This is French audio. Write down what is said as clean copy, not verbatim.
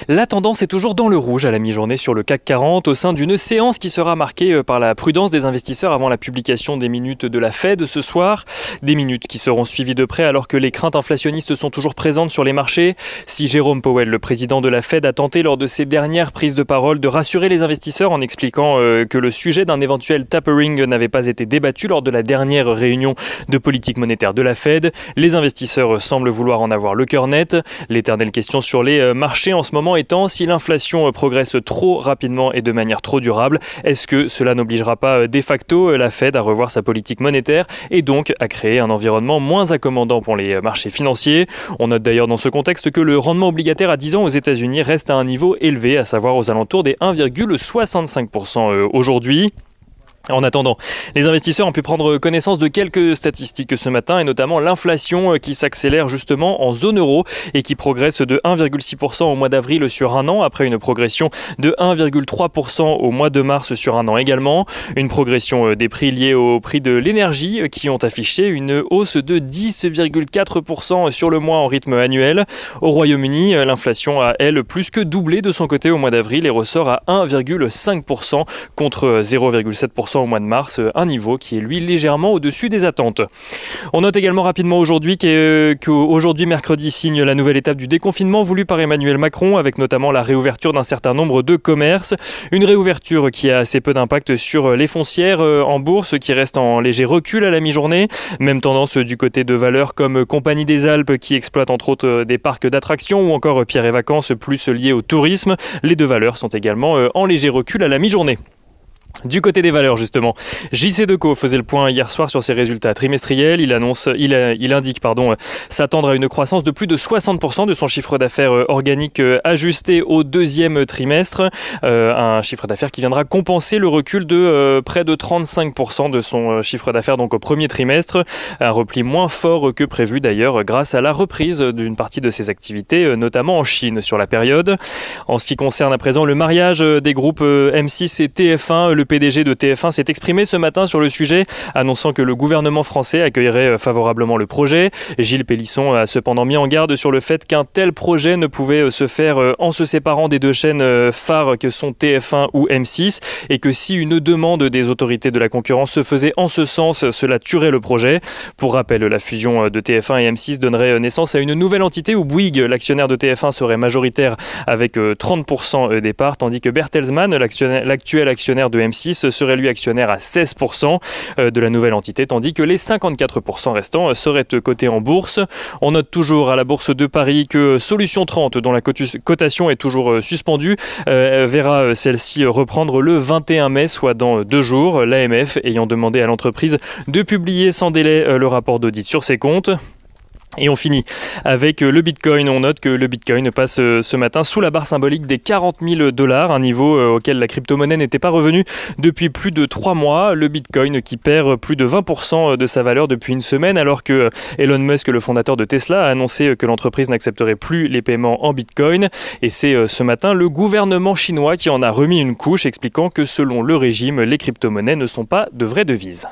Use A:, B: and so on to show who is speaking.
A: La tendance est toujours dans le rouge à la mi-journée sur le CAC 40 au sein d'une séance qui sera marquée par la prudence des investisseurs avant la publication des minutes de la Fed ce soir. Des minutes qui seront suivies de près alors que les craintes inflationnistes sont toujours présentes sur les marchés. Si Jérôme Powell, le président de la Fed, a tenté lors de ses dernières prises de parole de rassurer les investisseurs en expliquant que le sujet d'un éventuel tapering n'avait pas été débattu lors de la dernière réunion de politique monétaire de la Fed, les investisseurs semblent vouloir en avoir le cœur net. L'éternelle question sur les marchés en ce moment étant si l'inflation progresse trop rapidement et de manière trop durable, est-ce que cela n'obligera pas de facto la Fed à revoir sa politique monétaire et donc à créer un environnement moins accommodant pour les marchés financiers? On note d'ailleurs dans ce contexte que le rendement obligataire à 10 ans aux États-Unis reste à un niveau élevé, à savoir aux alentours des 1,65% aujourd'hui. En attendant, les investisseurs ont pu prendre connaissance de quelques statistiques ce matin et notamment l'inflation qui s'accélère justement en zone euro et qui progresse de 1,6% au mois d'avril sur un an après une progression de 1,3% au mois de mars sur un an également. Une progression des prix liés au prix de l'énergie qui ont affiché une hausse de 10,4% sur le mois en rythme annuel. Au Royaume-Uni, l'inflation a elle plus que doublé de son côté au mois d'avril et ressort à 1,5% contre 0,7% au mois de mars, un niveau qui est lui légèrement au-dessus des attentes. On note également rapidement aujourd'hui qu'aujourd'hui mercredi signe la nouvelle étape du déconfinement voulu par Emmanuel Macron avec notamment la réouverture d'un certain nombre de commerces. Une réouverture qui a assez peu d'impact sur les foncières en bourse qui reste en léger recul à la mi-journée. Même tendance du côté de valeurs comme Compagnie des Alpes qui exploite entre autres des parcs d'attractions ou encore Pierre et Vacances plus liés au tourisme. Les deux valeurs sont également en léger recul à la mi-journée. Du côté des valeurs justement, JC Decaux faisait le point hier soir sur ses résultats trimestriels. Il indique s'attendre à une croissance de plus de 60% de son chiffre d'affaires organique ajusté au deuxième trimestre. Un chiffre d'affaires qui viendra compenser le recul de près de 35% de son chiffre d'affaires donc au premier trimestre. Un repli moins fort que prévu d'ailleurs grâce à la reprise d'une partie de ses activités, notamment en Chine sur la période. En ce qui concerne à présent le mariage des groupes M6 et TF1, le PDG de TF1 s'est exprimé ce matin sur le sujet, annonçant que le gouvernement français accueillerait favorablement le projet. Gilles Pélisson a cependant mis en garde sur le fait qu'un tel projet ne pouvait se faire en se séparant des deux chaînes phares que sont TF1 ou M6 et que si une demande des autorités de la concurrence se faisait en ce sens, cela tuerait le projet. Pour rappel, la fusion de TF1 et M6 donnerait naissance à une nouvelle entité où Bouygues, l'actionnaire de TF1, serait majoritaire avec 30% des parts, tandis que Bertelsmann, l'actuel actionnaire de M6, serait lui actionnaire à 16% de la nouvelle entité, tandis que les 54% restants seraient cotés en bourse. On note toujours à la Bourse de Paris que Solution 30, dont la cotation est toujours suspendue, verra celle-ci reprendre le 21 mai, soit dans 2 jours, l'AMF ayant demandé à l'entreprise de publier sans délai le rapport d'audit sur ses comptes. Et on finit avec le Bitcoin. On note que le Bitcoin passe ce matin sous la barre symbolique des 40 000 $, un niveau auquel la crypto-monnaie n'était pas revenue depuis plus de 3 mois. Le Bitcoin qui perd plus de 20% de sa valeur depuis une semaine, alors que Elon Musk, le fondateur de Tesla, a annoncé que l'entreprise n'accepterait plus les paiements en Bitcoin. Et c'est ce matin le gouvernement chinois qui en a remis une couche, expliquant que selon le régime, les crypto-monnaies ne sont pas de vraies devises.